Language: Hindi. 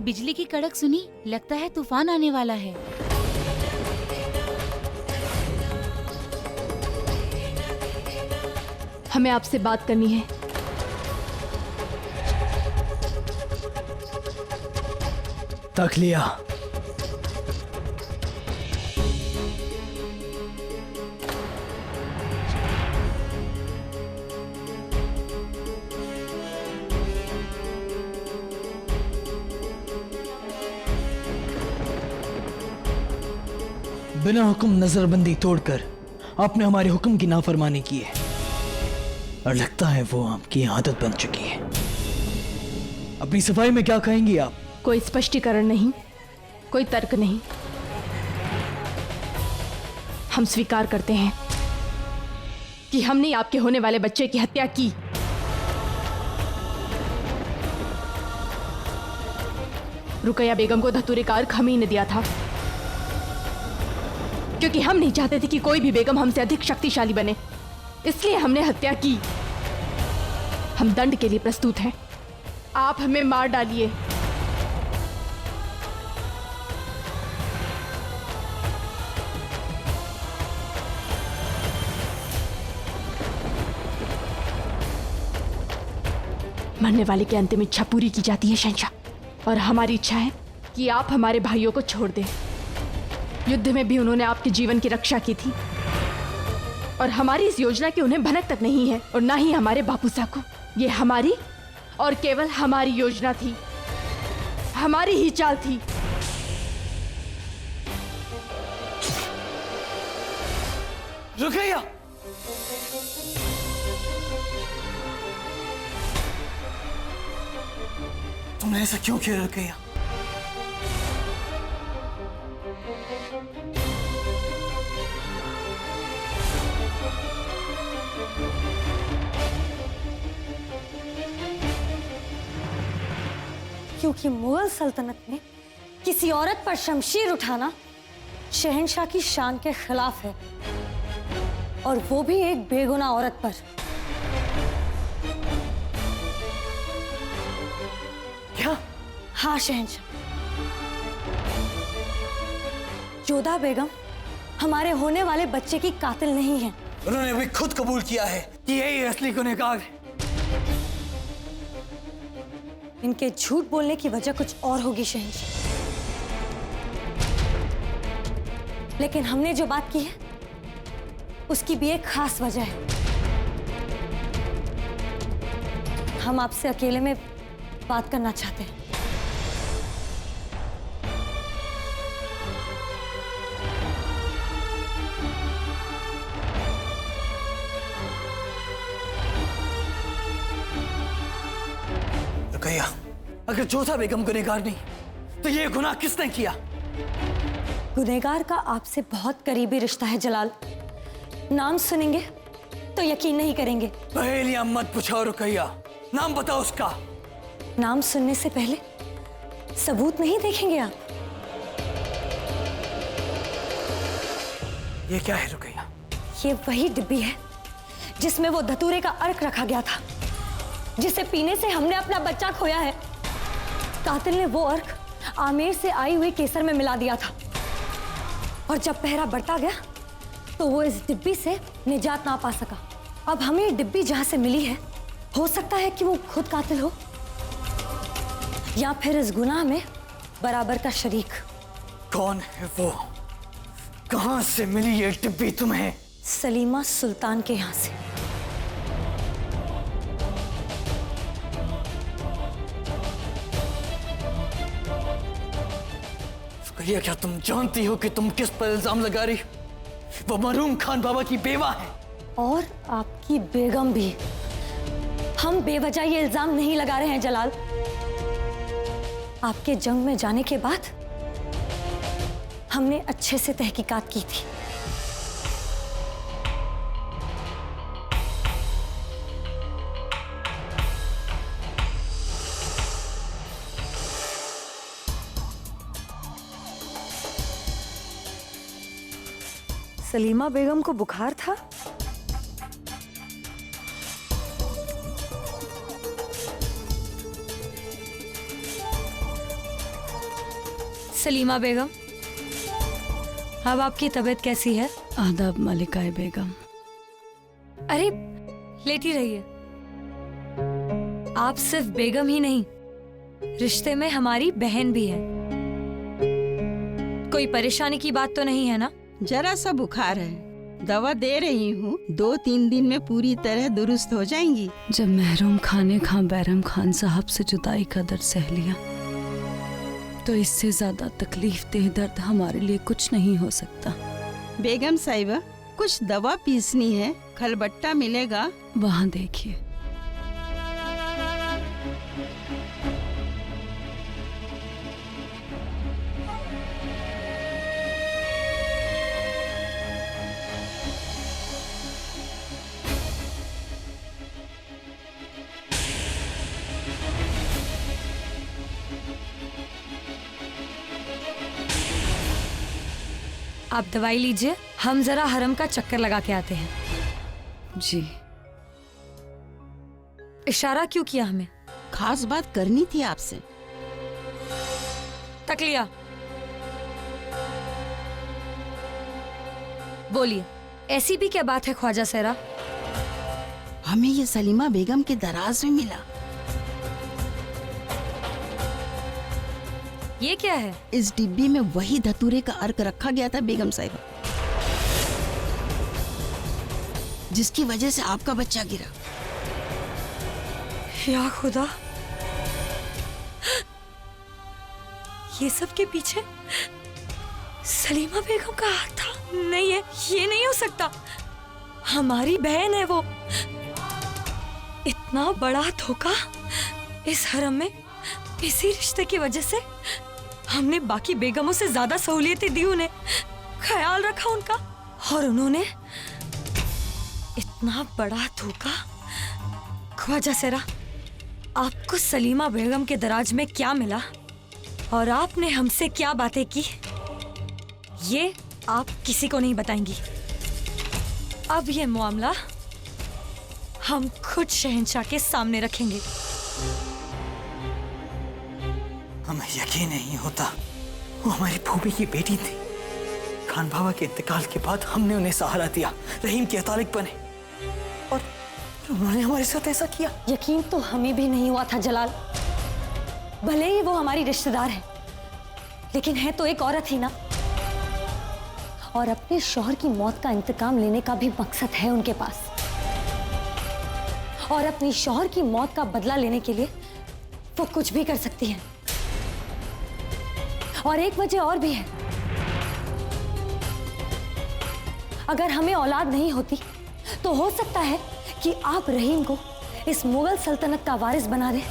बिजली की कड़क सुनी, लगता है तूफान आने वाला है। हमें आपसे बात करनी है। तक लिया। बिना हुक्म नजरबंदी तोड़कर आपने हमारे हुक्म की नाफरमानी की है और लगता है वो आपकी आदत बन चुकी है। अपनी सफाई में क्या कहेंगी आप? कोई स्पष्टीकरण नहीं, कोई तर्क नहीं। हम स्वीकार करते हैं कि हमने आपके होने वाले बच्चे की हत्या की। रुकैया बेगम को धतूरे का अर्क हम ही ने दिया था, क्योंकि हम नहीं चाहते थे कि कोई भी बेगम हमसे अधिक शक्तिशाली बने, इसलिए हमने हत्या की। हम दंड के लिए प्रस्तुत हैं, आप हमें मार डालिए। मरने वाले की अंतिम इच्छा पूरी की जाती है शहंशाह, और हमारी इच्छा है कि आप हमारे भाइयों को छोड़ दें। युद्ध में भी उन्होंने आपके जीवन की रक्षा की थी, और हमारी इस योजना की उन्हें भनक तक नहीं है, और ना ही हमारे बापूसा को। ये हमारी और केवल हमारी योजना थी, हमारी ही चाल थी। रुकैया, तुमने ऐसा क्यों किया रुकैया? क्योंकि मुगल सल्तनत में किसी औरत पर शमशीर उठाना शहंशाह की शान के खिलाफ है, और वो भी एक बेगुनाह औरत पर। क्या? हाँ शहंशाह, जोधा बेगम हमारे होने वाले बच्चे की कातिल नहीं है। उन्होंने अभी खुद कबूल किया है कि यही असली गुनहगार है। इनके झूठ बोलने की वजह कुछ और होगी शहंशाह, लेकिन हमने जो बात की है उसकी भी एक खास वजह है। हम आपसे अकेले में बात करना चाहते हैं। रुकैया, अगर जोधा बेगम गुनहगार नहीं तो ये गुनाह किसने किया? गुनहगार का आपसे बहुत करीबी रिश्ता है जलाल। नाम सुनेंगे तो यकीन नहीं करेंगे। पहेलियां मत पूछो रुकैया, नाम बताओ उसका। नाम सुनने से पहले सबूत नहीं देखेंगे आप? ये क्या है रुकैया? ये वही डिब्बी है जिसमें वो धतूरे का अर्क रखा गया था, जिसे पीने से हमने अपना बच्चा खोया है। कातिल ने वो अर्क आमेर से आई हुई केसर में मिला दिया था, और जब पहरा बढ़ता गया तो वो इस डिब्बी से निजात ना पा सका। अब हमें ये डिब्बी जहां से मिली है, हो सकता है कि वो खुद कातिल हो, या फिर इस गुनाह में बराबर का शरीक। कौन है वो? कहां से मिली ये डिब्बी तुम्हें? सलीमा सुल्तान के यहां से। रुकैया, क्या तुम जानती हो कि तुम किस पर इल्जाम लगा रही? वो मरूम खान बाबा की बेवा है, और आपकी बेगम भी। हम बेवजह ये इल्जाम नहीं लगा रहे हैं जलाल। आपके जंग में जाने के बाद हमने अच्छे से तहकीकात की थी। सलीमा बेगम को बुखार था? सलीमा बेगम, अब आपकी तबीयत कैसी है? आदाब मलिकाए बेगम। अरे लेटी रहिए। आप सिर्फ बेगम ही नहीं, रिश्ते में हमारी बहन भी है। कोई परेशानी की बात तो नहीं है ना? जरा सा बुखार है, दवा दे रही हूँ, 2-3 दिन में पूरी तरह दुरुस्त हो जाएंगी। जब महरूम खान ने खां बैरम खान साहब से जुदाई का दर्द सह लिया तो इससे ज्यादा तकलीफ देह दर्द हमारे लिए कुछ नहीं हो सकता। बेगम साहिबा, कुछ दवा पीसनी है, खलबट्टा मिलेगा, वहाँ देखिए। आप दवाई लीजिए, हम जरा हरम का चक्कर लगा के आते हैं। जी। इशारा क्यों किया हमें? खास बात करनी थी आपसे। तकलिया, बोलिए, ऐसी भी क्या बात है ख्वाजा सहरा? हमें ये सलीमा बेगम के दराज में मिला। ये क्या है? इस डिब्बी में वही धतूरे का अर्क रखा गया था बेगम साहिबा, जिसकी वजह से आपका बच्चा गिरा। या खुदा, ये सब के पीछे सलीमा बेगम का हाथ था? नहीं है, ये नहीं हो सकता। हमारी बहन है वो। इतना बड़ा धोखा इस हरम में, इसी रिश्ते की वजह से हमने बाकी बेगमों से ज्यादा सहूलियतें दी, उन्हें ख्याल रखा उनका, और उन्होंने इतना बड़ा धोखा। ख्वाजा सहरा, आपको सलीमा बेगम के दराज में क्या मिला और आपने हमसे क्या बातें की, ये आप किसी को नहीं बताएंगी। अब ये मामला हम खुद शहंशाह के सामने रखेंगे। हमें यकीन नहीं होता, वो हमारी फूफी की बेटी थी। खान बाबा के इंतकाल के बाद हमने उन्हें सहारा दिया, रहीम के अतालिक बने, और उन्होंने हमारे साथ ऐसा किया। यकीन तो हमें भी नहीं हुआ था जलाल। भले ही वो हमारी रिश्तेदार है, लेकिन है तो एक औरत ही ना, और अपने शौहर की मौत का इंतकाम लेने का भी मकसद है उनके पास, और अपनी शौहर की मौत का बदला लेने के लिए वो कुछ भी कर सकती है। और एक वजह और भी है, अगर हमें औलाद नहीं होती तो हो सकता है कि आप रहीम को इस मुगल सल्तनत का वारिस बना दें।